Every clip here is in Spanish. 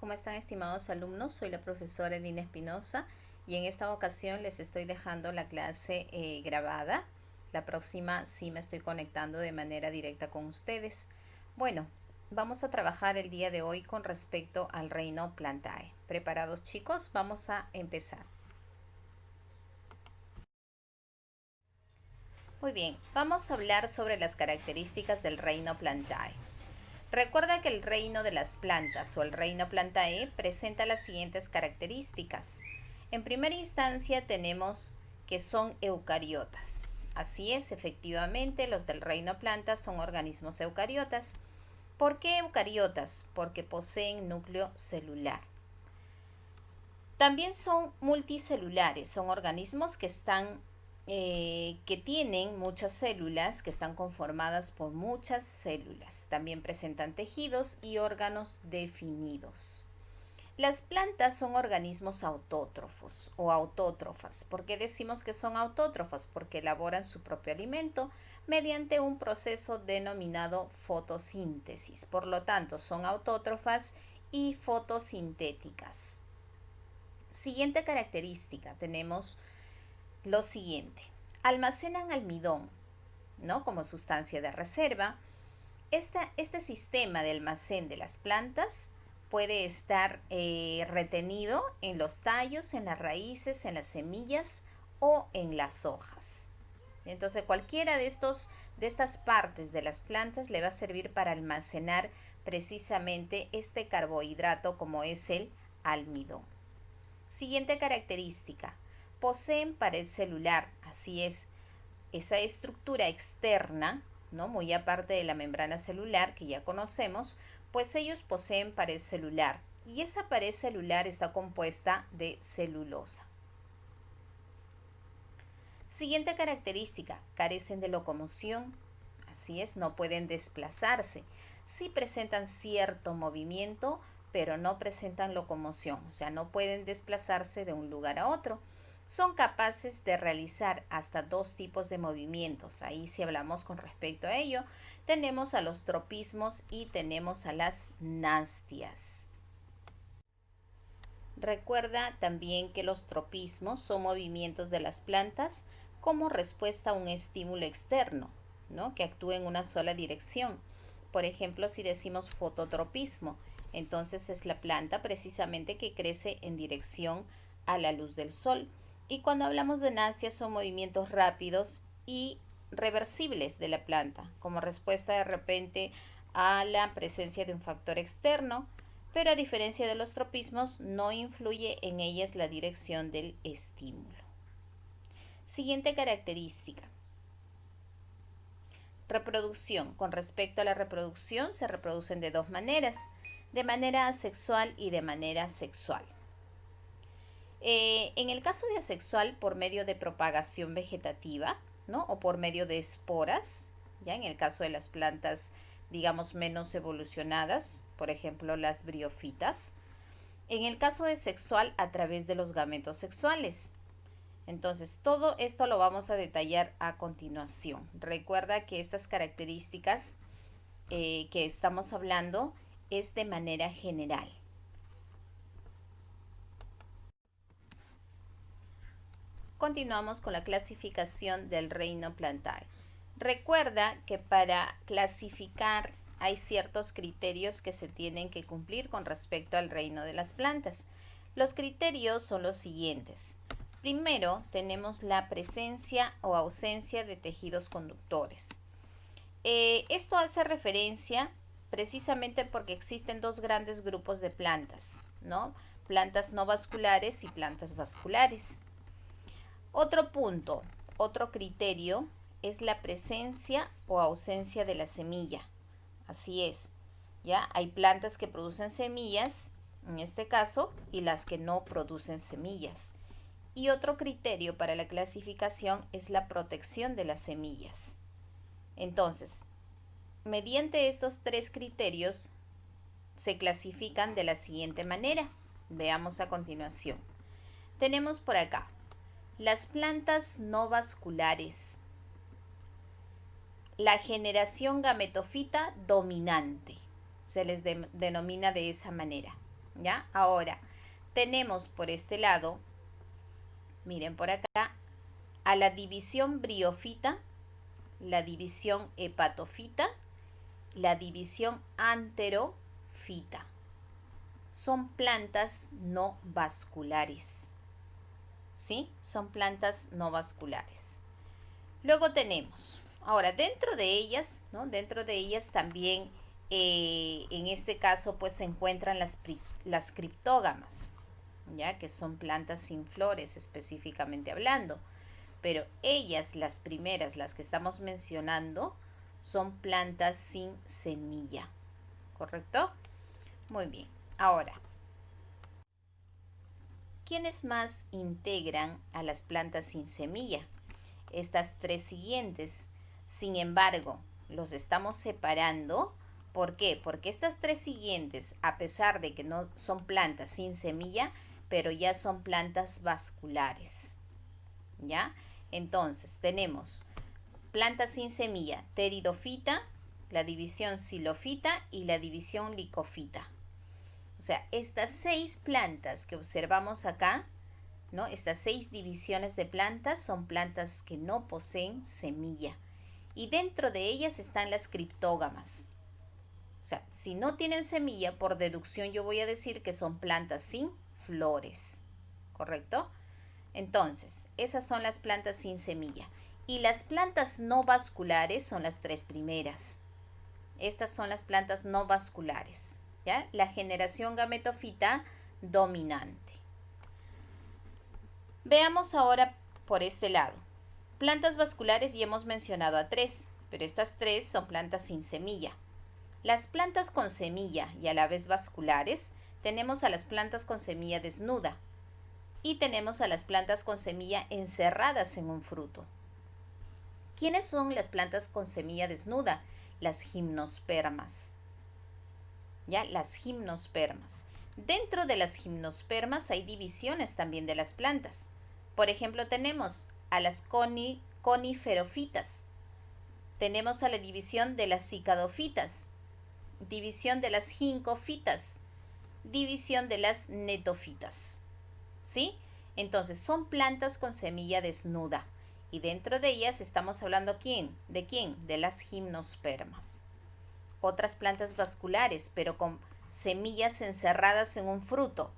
¿cómo están estimados alumnos? Soy la profesora Edina Espinosa y en esta ocasión les estoy dejando la clase grabada. La próxima sí me estoy conectando de manera directa con ustedes. Bueno, vamos a trabajar el día de hoy con respecto al reino Plantae. ¿Preparados, chicos? Vamos a empezar. Muy bien, vamos a hablar sobre las características del reino Plantae. Recuerda que el reino de las plantas o el reino Plantae presenta las siguientes características. En primera instancia tenemos que son eucariotas. Así es, efectivamente, los del reino planta son organismos eucariotas. ¿Por qué eucariotas? Porque poseen núcleo celular. También son multicelulares, son organismos que tienen muchas células, que están conformadas por muchas células. También presentan tejidos y órganos definidos. Las plantas son organismos autótrofos o autótrofas. ¿Por qué decimos que son autótrofas? Porque elaboran su propio alimento mediante un proceso denominado fotosíntesis. Por lo tanto, son autótrofas y fotosintéticas. Siguiente característica, tenemos lo siguiente. Almacenan almidón, ¿no? Como sustancia de reserva. Este sistema de almacén de las plantas puede estar retenido en los tallos, en las raíces, en las semillas o en las hojas. Entonces cualquiera de estas partes de las plantas le va a servir para almacenar precisamente este carbohidrato como es el almidón. Siguiente característica, poseen pared celular, así es, esa estructura externa, ¿no? Muy aparte de la membrana celular que ya conocemos, pues ellos poseen pared celular y esa pared celular está compuesta de celulosa. Siguiente característica, carecen de locomoción, así es, no pueden desplazarse. Sí presentan cierto movimiento, pero no presentan locomoción, o sea, no pueden desplazarse de un lugar a otro. Son capaces de realizar hasta dos tipos de movimientos. Ahí si hablamos con respecto a ello, tenemos a los tropismos y tenemos a las nastias. Recuerda también que los tropismos son movimientos de las plantas como respuesta a un estímulo externo, ¿no? Que actúa en una sola dirección. Por ejemplo, si decimos fototropismo, entonces es la planta precisamente que crece en dirección a la luz del sol. Y cuando hablamos de nastias son movimientos rápidos y reversibles de la planta, como respuesta de repente a la presencia de un factor externo, pero a diferencia de los tropismos no influye en ellas la dirección del estímulo. Siguiente característica. Reproducción. Con respecto a la reproducción, se reproducen de dos maneras, de manera asexual y de manera sexual. En el caso de asexual, por medio de propagación vegetativa, ¿no? O por medio de esporas, ya en el caso de las plantas, digamos, menos evolucionadas, por ejemplo, las briofitas. En el caso de sexual, a través de los gametos sexuales. Entonces, todo esto lo vamos a detallar a continuación. Recuerda que estas características que estamos hablando es de manera general. Continuamos con la clasificación del reino Plantae. Recuerda que para clasificar hay ciertos criterios que se tienen que cumplir con respecto al reino de las plantas. Los criterios son los siguientes. Primero, tenemos la presencia o ausencia de tejidos conductores. Esto hace referencia precisamente porque existen dos grandes grupos de plantas, ¿no? Plantas no vasculares y plantas vasculares. Otro punto, otro criterio es la presencia o ausencia de la semilla. Así es, ¿ya? Hay plantas que producen semillas, en este caso, y las que no producen semillas. Y otro criterio para la clasificación es la protección de las semillas. Entonces, mediante estos tres criterios se clasifican de la siguiente manera. Veamos a continuación. Tenemos por acá las plantas no vasculares, la generación gametofita dominante, se les denomina de esa manera. ¿Ya? Ahora, tenemos por este lado, miren por acá, a la división briófita, la división hepatofita, la división anterofita. Son plantas no vasculares. ¿Sí? Son plantas no vasculares. Luego tenemos, ahora dentro de ellas, ¿no? Dentro de ellas también, en este caso, pues se encuentran las criptógamas, ¿ya? Que son plantas sin flores específicamente hablando. Pero ellas, las primeras, las que estamos mencionando, son plantas sin semilla. ¿Correcto? Muy bien. Ahora, ¿quiénes más integran a las plantas sin semilla? Estas tres siguientes. Sin embargo, los estamos separando. ¿Por qué? Porque estas tres siguientes, a pesar de que no son plantas sin semilla, pero ya son plantas vasculares. ¿Ya? Entonces, tenemos plantas sin semilla, pteridofita, la división xilofita y la división licofita. O sea, estas 6 plantas que observamos acá, ¿no? Estas 6 divisiones de plantas son plantas que no poseen semilla. Y dentro de ellas están las criptógamas. O sea, si no tienen semilla, por deducción yo voy a decir que son plantas sin flores. ¿Correcto? Entonces, esas son las plantas sin semilla. Y las plantas no vasculares son las 3 primeras. Estas son las plantas no vasculares. ¿Ya? La generación gametofita dominante. Veamos ahora por este lado. Plantas vasculares ya hemos mencionado a 3, pero estas 3 son plantas sin semilla. Las plantas con semilla y a la vez vasculares, tenemos a las plantas con semilla desnuda y tenemos a las plantas con semilla encerradas en un fruto. ¿Quiénes son las plantas con semilla desnuda? Las gimnospermas. ¿Ya? Las gimnospermas. Dentro de las gimnospermas hay divisiones también de las plantas. Por ejemplo, tenemos a las coniferofitas. Tenemos a la división de las cicadofitas, división de las gincofitas, división de las netofitas. ¿Sí? Entonces, son plantas con semilla desnuda. Y dentro de ellas estamos hablando ¿quién? ¿De quién? De las gimnospermas. Otras plantas vasculares, pero con semillas encerradas en un fruto.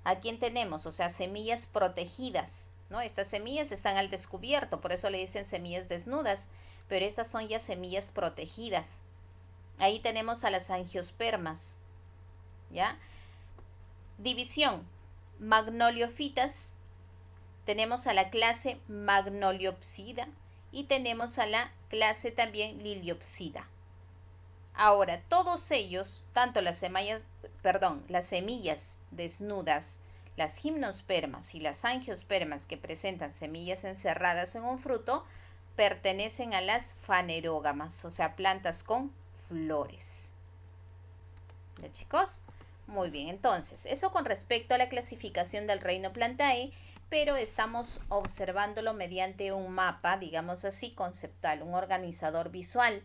¿A quién tenemos? O sea, semillas protegidas, ¿no? Estas semillas están al descubierto, por eso le dicen semillas desnudas, pero estas son ya semillas protegidas. Ahí tenemos a las angiospermas, ¿ya? División, magnoliofitas, tenemos a la clase magnoliopsida y tenemos a la clase también liliopsida. Ahora, todos ellos, tanto las semillas desnudas, las gimnospermas y las angiospermas que presentan semillas encerradas en un fruto, pertenecen a las fanerógamas, o sea, plantas con flores. ¿Ya, chicos? Muy bien, entonces, eso con respecto a la clasificación del reino Plantae, pero estamos observándolo mediante un mapa, digamos así, conceptual, un organizador visual.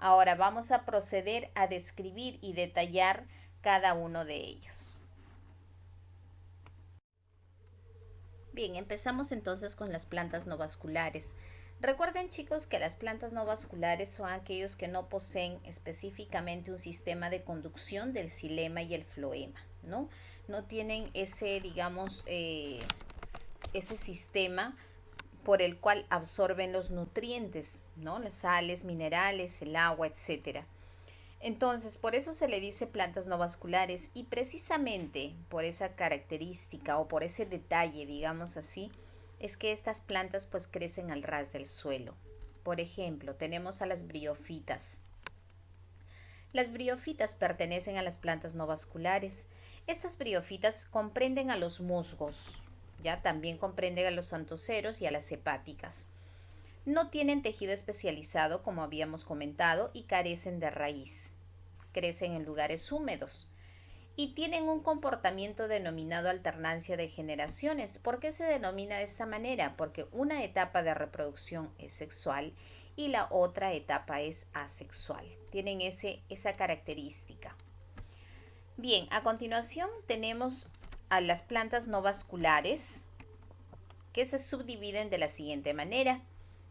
Ahora vamos a proceder a describir y detallar cada uno de ellos. Bien, empezamos entonces con las plantas no vasculares. Recuerden, chicos, que las plantas no vasculares son aquellos que no poseen específicamente un sistema de conducción del xilema y el floema, ¿no? No tienen ese, digamos, ese sistema por el cual absorben los nutrientes, ¿no? Las sales, minerales, el agua, etcétera. Entonces, por eso se le dice plantas no vasculares y precisamente por esa característica o por ese detalle, digamos así, es que estas plantas pues crecen al ras del suelo. Por ejemplo, tenemos a las briófitas. Las briófitas pertenecen a las plantas no vasculares. Estas briófitas comprenden a los musgos, ya también comprenden a los antoceros y a las hepáticas. No tienen tejido especializado, como habíamos comentado, y carecen de raíz. Crecen en lugares húmedos y tienen un comportamiento denominado alternancia de generaciones. ¿Por qué se denomina de esta manera? Porque una etapa de reproducción es sexual y la otra etapa es asexual. Tienen esa característica. Bien, a continuación tenemos a las plantas no vasculares que se subdividen de la siguiente manera.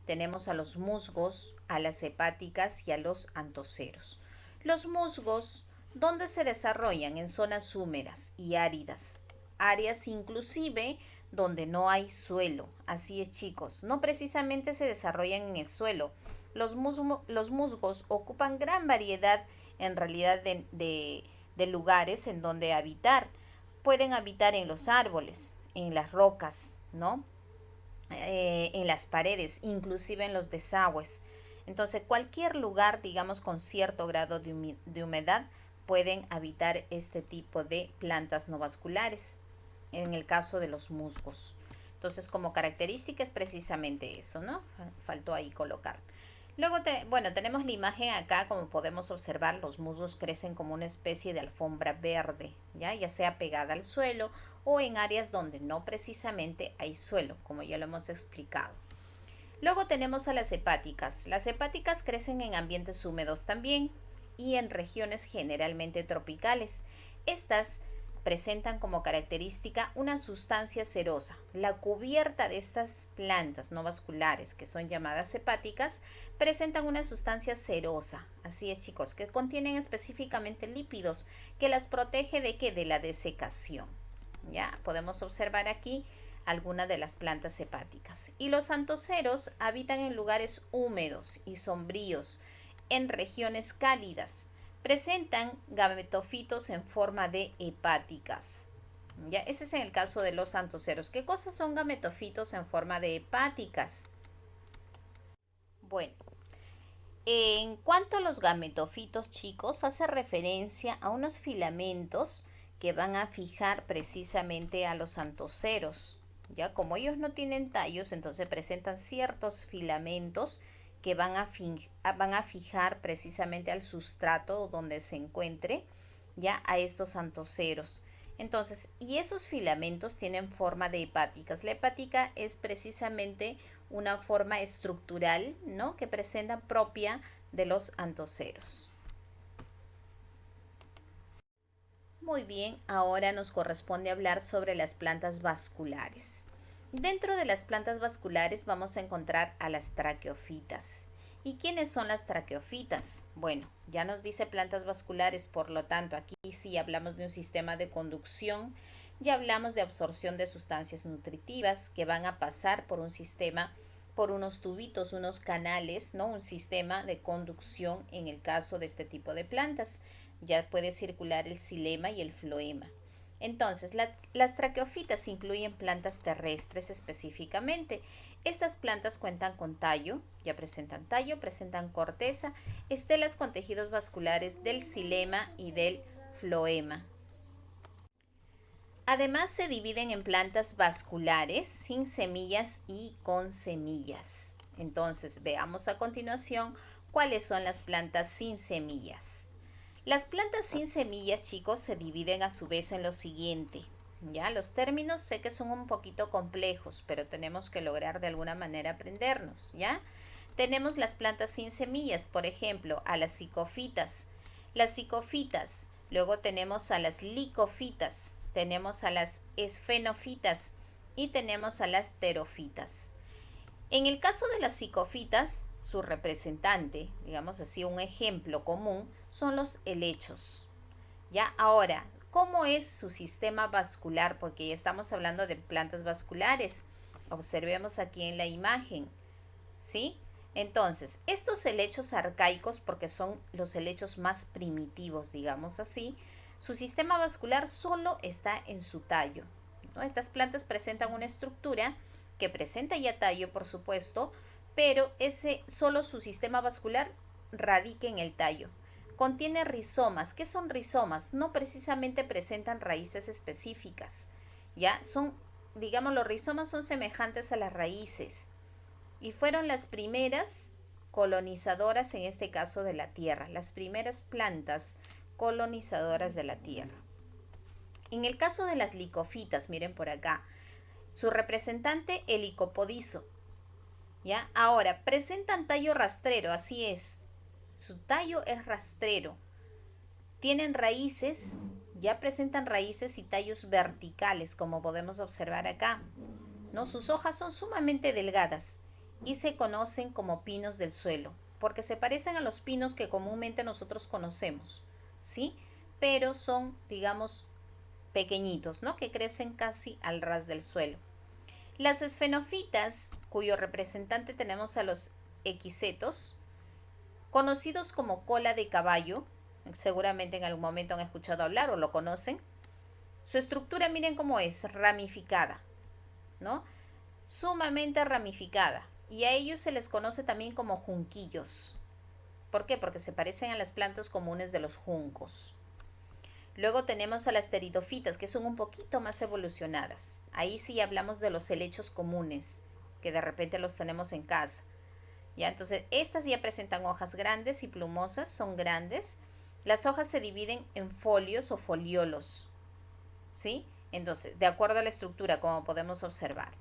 Tenemos a los musgos, a las hepáticas y a los antoceros. Los musgos, ¿dónde se desarrollan? En zonas húmedas y áridas, áreas inclusive donde no hay suelo. Así es, chicos, no precisamente se desarrollan en el suelo. Los musgos ocupan gran variedad en realidad de lugares en donde habitar. Pueden habitar en los árboles, en las rocas, ¿no? En las paredes, inclusive en los desagües. Entonces, cualquier lugar, digamos, con cierto grado de humedad, pueden habitar este tipo de plantas no vasculares, en el caso de los musgos. Entonces, como característica es precisamente eso, ¿no? Faltó ahí colocar. Luego, bueno, tenemos la imagen acá, como podemos observar, los musgos crecen como una especie de alfombra verde, ya sea pegada al suelo o en áreas donde no precisamente hay suelo, como ya lo hemos explicado. Luego tenemos a las hepáticas. Las hepáticas crecen en ambientes húmedos también y en regiones generalmente tropicales. Estas presentan como característica una sustancia cerosa. La cubierta de estas plantas no vasculares, que son llamadas hepáticas, presentan una sustancia cerosa. Así es, chicos, que contienen específicamente lípidos que las protege de qué? De la desecación. Ya podemos observar aquí algunas de las plantas hepáticas. Y los antoceros habitan en lugares húmedos y sombríos, en regiones cálidas. Presentan gametofitos en forma de hepáticas. ¿Ya? Ese es en el caso de los antoceros. ¿Qué cosas son gametofitos en forma de hepáticas? Bueno, en cuanto a los gametofitos, chicos, hace referencia a unos filamentos que van a fijar precisamente a los antoceros. Ya como ellos no tienen tallos, entonces presentan ciertos filamentos que van a fijar precisamente al sustrato donde se encuentre ya a estos antoceros. Entonces, y esos filamentos tienen forma de hepáticas. La hepática es precisamente una forma estructural, ¿no? Que presenta propia de los antoceros. Muy bien, ahora nos corresponde hablar sobre las plantas vasculares. Dentro de las plantas vasculares vamos a encontrar a las traqueofitas. ¿Y quiénes son las traqueofitas? Bueno, ya nos dice plantas vasculares, por lo tanto, aquí sí hablamos de un sistema de conducción, ya hablamos de absorción de sustancias nutritivas que van a pasar por un sistema, por unos tubitos, unos canales, ¿no? Un sistema de conducción en el caso de este tipo de plantas. Ya puede circular el xilema y el floema. Entonces, las traqueofitas incluyen plantas terrestres específicamente. Estas plantas cuentan con tallo, ya presentan tallo, presentan corteza, estelas con tejidos vasculares del xilema y del floema. Además, se dividen en plantas vasculares, sin semillas y con semillas. Entonces, veamos a continuación cuáles son las plantas sin semillas. Las plantas sin semillas, chicos, se dividen a su vez en lo siguiente. Ya, los términos sé que son un poquito complejos, pero tenemos que lograr de alguna manera aprendernos, ¿ya? Tenemos las plantas sin semillas, por ejemplo, a las psicofitas. Las psicofitas, luego tenemos a las licofitas, tenemos a las esfenofitas y tenemos a las terofitas. En el caso de las psicofitas, su representante, digamos así, un ejemplo común, son los helechos. Ya, ahora, ¿cómo es su sistema vascular? Porque ya estamos hablando de plantas vasculares. Observemos aquí en la imagen, ¿sí? Entonces, estos helechos arcaicos, porque son los helechos más primitivos, digamos así, su sistema vascular solo está en su tallo, ¿no? Estas plantas presentan una estructura que presenta ya tallo, por supuesto, pero ese solo su sistema vascular radica en el tallo. Contiene rizomas. ¿Qué son rizomas? No precisamente presentan raíces específicas. Ya son, digamos, los rizomas son semejantes a las raíces y fueron las primeras colonizadoras, en este caso de la tierra, las primeras plantas colonizadoras de la tierra. En el caso de las licofitas, miren por acá, su representante el licopodizo. ¿Ya? Ahora, presentan tallo rastrero, así es. Su tallo es rastrero. Tienen raíces, Ya presentan raíces y tallos verticales, como podemos observar acá, ¿no? Sus hojas son sumamente delgadas y se conocen como pinos del suelo, porque se parecen a los pinos que comúnmente nosotros conocemos, ¿sí? Pero son, digamos, pequeñitos, ¿no? Que crecen casi al ras del suelo. Las esfenofitas, cuyo representante tenemos a los equisetos, conocidos como cola de caballo, seguramente en algún momento han escuchado hablar o lo conocen. Su estructura, miren cómo es, ramificada, ¿no? Sumamente ramificada. Y a ellos se les conoce también como junquillos. ¿Por qué? Porque se parecen a las plantas comunes de los juncos. Luego tenemos a las pteridofitas, que son un poquito más evolucionadas. Ahí sí hablamos de los helechos comunes, que de repente los tenemos en casa. ¿Ya? Entonces, estas ya presentan hojas grandes y plumosas, son grandes. Las hojas se dividen en folios o foliolos, ¿sí? Entonces, de acuerdo a la estructura, como podemos observar.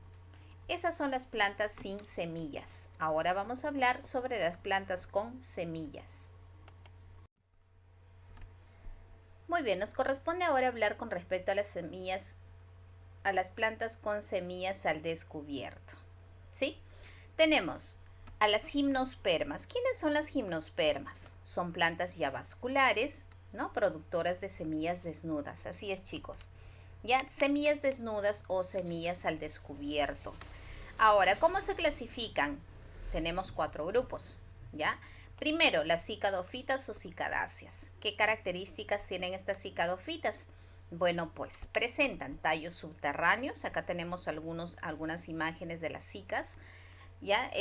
Esas son las plantas sin semillas. Ahora vamos a hablar sobre las plantas con semillas. Muy bien, nos corresponde ahora hablar con respecto a las semillas, a las plantas con semillas al descubierto. ¿Sí? Tenemos a las gimnospermas. ¿Quiénes son las gimnospermas? Son plantas ya vasculares, ¿no? Productoras de semillas desnudas. Así es, chicos. Ya, semillas desnudas o semillas al descubierto. Ahora, ¿cómo se clasifican? Tenemos 4 grupos, ¿ya? Primero, las cicadofitas o cicadáceas. ¿Qué características tienen estas cicadofitas? Bueno, pues presentan tallos subterráneos. Acá tenemos algunas imágenes de las cicas. ¿Ya?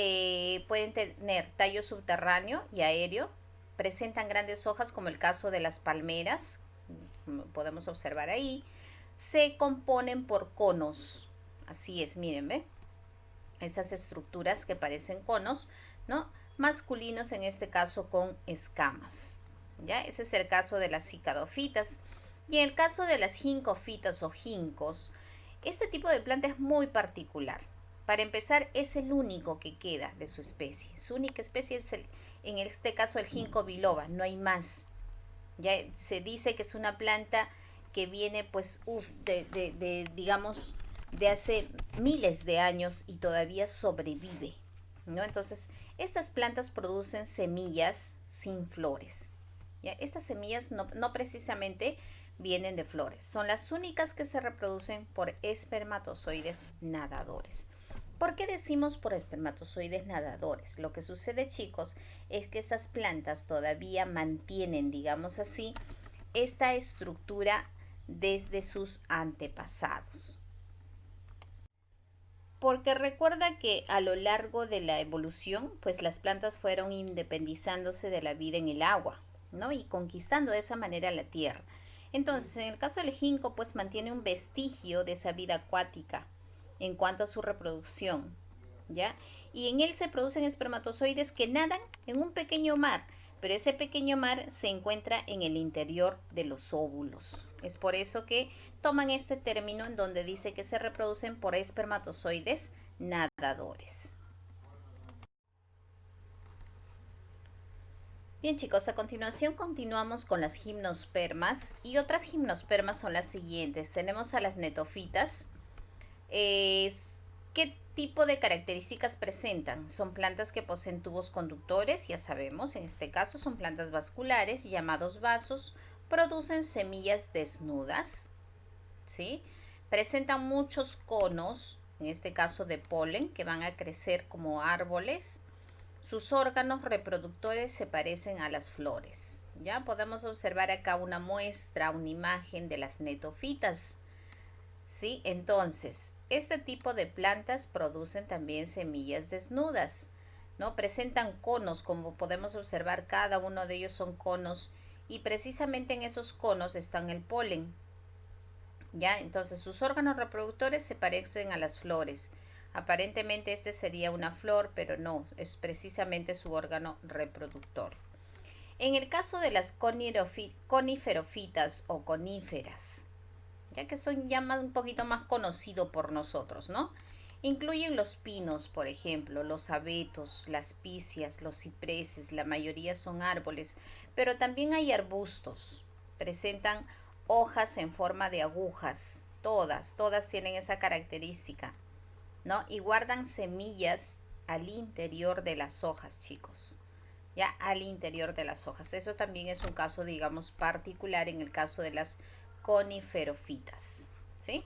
Pueden tener tallo subterráneo y aéreo. Presentan grandes hojas como el caso de las palmeras. Podemos observar ahí. Se componen por conos. Así es, miren, ¿ve? Estas estructuras que parecen conos, ¿no? Masculinos en este caso con escamas. ¿Ya? Ese es el caso de las cicadofitas. Y en el caso de las gincofitas o ginkgos, este tipo de planta es muy particular. Para empezar, es el único que queda de su especie. Su única especie es, en este caso, el ginkgo biloba. No hay más. Ya se dice que es una planta que viene, pues, digamos, de hace miles de años y todavía sobrevive, ¿no? Entonces, estas plantas producen semillas sin flores. ¿Ya? Estas semillas no precisamente vienen de flores. Son las únicas que se reproducen por espermatozoides nadadores. ¿Por qué decimos por espermatozoides nadadores? Lo que sucede, chicos, es que estas plantas todavía mantienen, digamos así, esta estructura desde sus antepasados. Porque recuerda que a lo largo de la evolución, pues las plantas fueron independizándose de la vida en el agua, ¿no? Y conquistando de esa manera la tierra. Entonces, en el caso del ginkgo, pues mantiene un vestigio de esa vida acuática en cuanto a su reproducción, ¿ya? Y en él se producen espermatozoides que nadan en un pequeño mar, pero ese pequeño mar se encuentra en el interior de los óvulos. Es por eso que toman este término en donde dice que se reproducen por espermatozoides nadadores. Bien, chicos, a continuación continuamos con las gimnospermas y otras gimnospermas son las siguientes. Tenemos a las netofitas. ¿Qué tipo de características presentan? Son plantas que poseen tubos conductores, ya sabemos, en este caso son plantas vasculares llamados vasos, producen semillas desnudas, ¿sí? Presentan muchos conos, en este caso de polen, que van a crecer como árboles. Sus órganos reproductores se parecen a las flores. Ya podemos observar acá una muestra, una imagen de las netofitas. ¿Sí? Entonces, este tipo de plantas producen también semillas desnudas, ¿no? Presentan conos, como podemos observar, cada uno de ellos son conos y precisamente en esos conos están el polen. ¿Ya? Entonces, sus órganos reproductores se parecen a las flores. Aparentemente este sería una flor, pero no, es precisamente su órgano reproductor. En el caso de las coniferofitas o coníferas, ya que son ya un poquito más conocidos por nosotros, ¿no? Incluyen los pinos, por ejemplo, los abetos, las picias, los cipreses, la mayoría son árboles, pero también hay arbustos. Presentan hojas en forma de agujas. Todas tienen esa característica, ¿no? Y guardan semillas al interior de las hojas, chicos. Ya al interior de las hojas. Eso también es un caso, digamos, particular en el caso de las coniferofitas, ¿sí?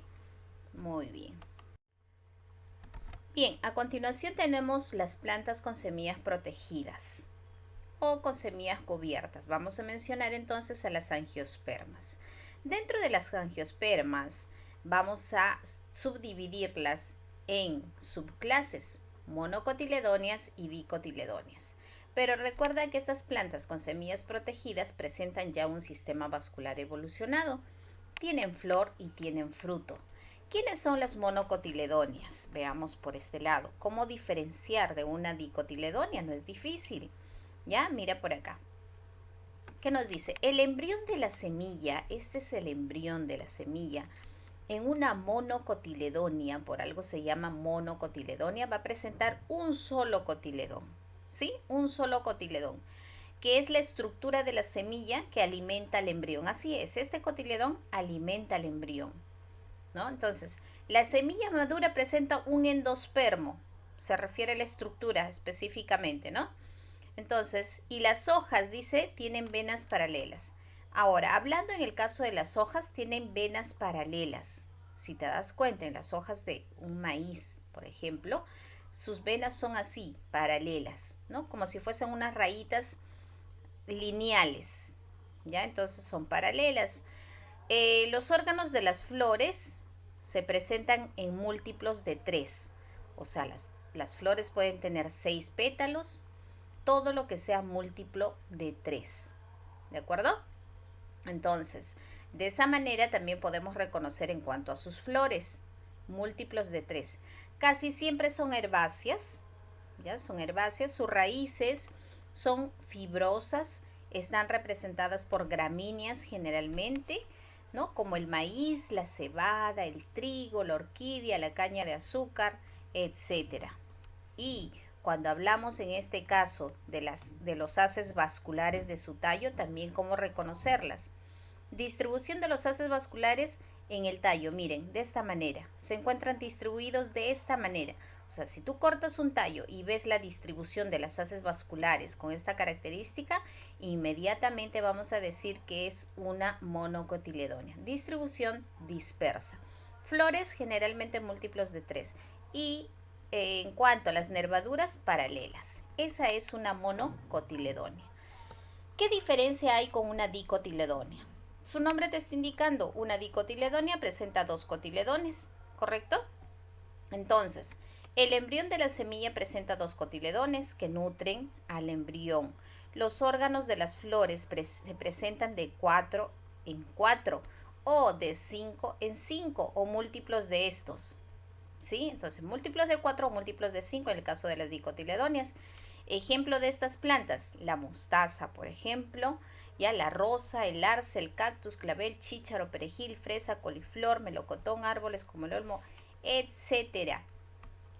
Muy bien. Bien, a continuación tenemos las plantas con semillas protegidas o con semillas cubiertas. Vamos a mencionar entonces a las angiospermas. Dentro de las angiospermas vamos a subdividirlas en subclases monocotiledóneas y dicotiledóneas. Pero recuerda que estas plantas con semillas protegidas presentan ya un sistema vascular evolucionado. Tienen flor y tienen fruto. ¿Quiénes son las monocotiledóneas? Veamos por este lado. ¿Cómo diferenciar de una dicotiledonia? No es difícil. ¿Ya? Mira por acá. ¿Qué nos dice? El embrión de la semilla, este es el embrión de la semilla, en una monocotiledonia, por algo se llama monocotiledonia, va a presentar un solo cotiledón. ¿Sí? Un solo cotiledón, que es la estructura de la semilla que alimenta al embrión. Así es, este cotiledón alimenta al embrión, ¿no? Entonces, la semilla madura presenta un endospermo, se refiere a la estructura específicamente, ¿no? Entonces, y las hojas, dice, tienen venas paralelas. Ahora, hablando en el caso de las hojas, tienen venas paralelas. Si te das cuenta, en las hojas de un maíz, por ejemplo, sus venas son así, paralelas, ¿no? Como si fuesen unas rayitas lineales, ¿ya? Entonces son paralelas. Los órganos de las flores se presentan en múltiplos de 3. O sea, las flores pueden tener 6 pétalos, todo lo que sea múltiplo de 3. ¿De acuerdo? Entonces, de esa manera también podemos reconocer en cuanto a sus flores, múltiplos de 3. Casi siempre son herbáceas, ¿ya? Son herbáceas, sus raíces son fibrosas, están representadas por gramíneas generalmente, ¿no? Como el maíz, la cebada, el trigo, la orquídea, la caña de azúcar, etcétera. Y cuando hablamos en este caso de los haces vasculares de su tallo, también cómo reconocerlas. Distribución de los haces vasculares en el tallo, miren, de esta manera. Se encuentran distribuidos de esta manera. O sea, si tú cortas un tallo y ves la distribución de las haces vasculares con esta característica, inmediatamente vamos a decir que es una monocotiledonia. Distribución dispersa. Flores generalmente múltiplos de 3. Y en cuanto a las nervaduras, paralelas. Esa es una monocotiledonia. ¿Qué diferencia hay con una dicotiledonia? Su nombre te está indicando, una dicotiledonia presenta 2 cotiledones, ¿correcto? Entonces, el embrión de la semilla presenta 2 cotiledones que nutren al embrión. Los órganos de las flores se presentan de 4 en 4 o de 5 en 5 o múltiplos de estos. ¿Sí? Entonces, múltiplos de 4 o múltiplos de 5 en el caso de las dicotiledonias. Ejemplo de estas plantas, la mostaza, por ejemplo, ya la rosa, el arce, el cactus, clavel, chícharo, perejil, fresa, coliflor, melocotón, árboles como el olmo, etcétera.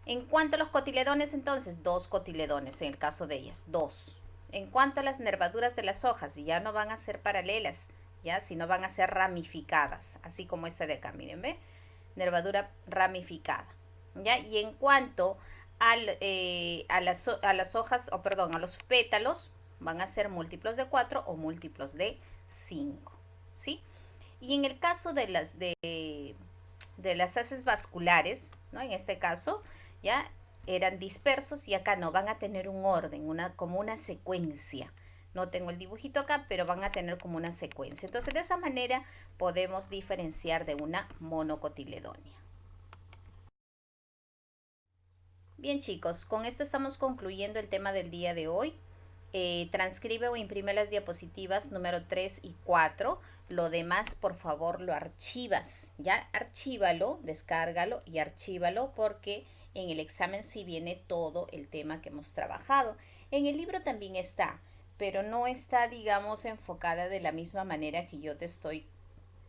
En cuanto a los cotiledones, entonces, 2 cotiledones en el caso de ellas, 2. En cuanto a las nervaduras de las hojas, ya no van a ser paralelas, ya, sino van a ser ramificadas, así como esta de acá, miren, ¿ve? Nervadura ramificada, ¿ya? Y en cuanto a las hojas, o perdón, a los pétalos, van a ser múltiplos de 4 o múltiplos de 5, ¿sí? Y en el caso de las haces vasculares, ¿no? En este caso, ya eran dispersos y acá no, van a tener un orden, como una secuencia. No tengo el dibujito acá, pero van a tener como una secuencia. Entonces, de esa manera podemos diferenciar de una monocotiledonia. Bien, chicos, con esto estamos concluyendo el tema del día de hoy. Transcribe o imprime las diapositivas número 3 y 4. Lo demás, por favor, lo archivas. Ya, archívalo, descárgalo y archívalo porque en el examen sí viene todo el tema que hemos trabajado. En el libro también está, pero no está, digamos, enfocada de la misma manera que yo te estoy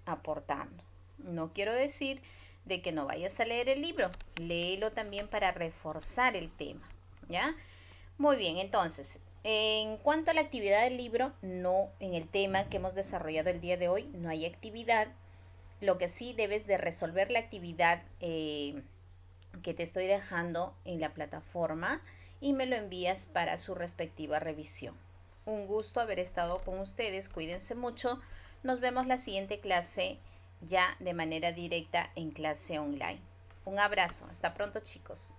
aportando. No quiero decir de que no vayas a leer el libro, léelo también para reforzar el tema, ¿ya? Muy bien, entonces, En cuanto a la actividad del libro, no, en el tema que hemos desarrollado el día de hoy, no hay actividad. Lo que sí debes de resolver la actividad que te estoy dejando en la plataforma y me lo envías para su respectiva revisión. Un gusto haber estado con ustedes, cuídense mucho. Nos vemos la siguiente clase ya de manera directa en clase online. Un abrazo, hasta pronto chicos.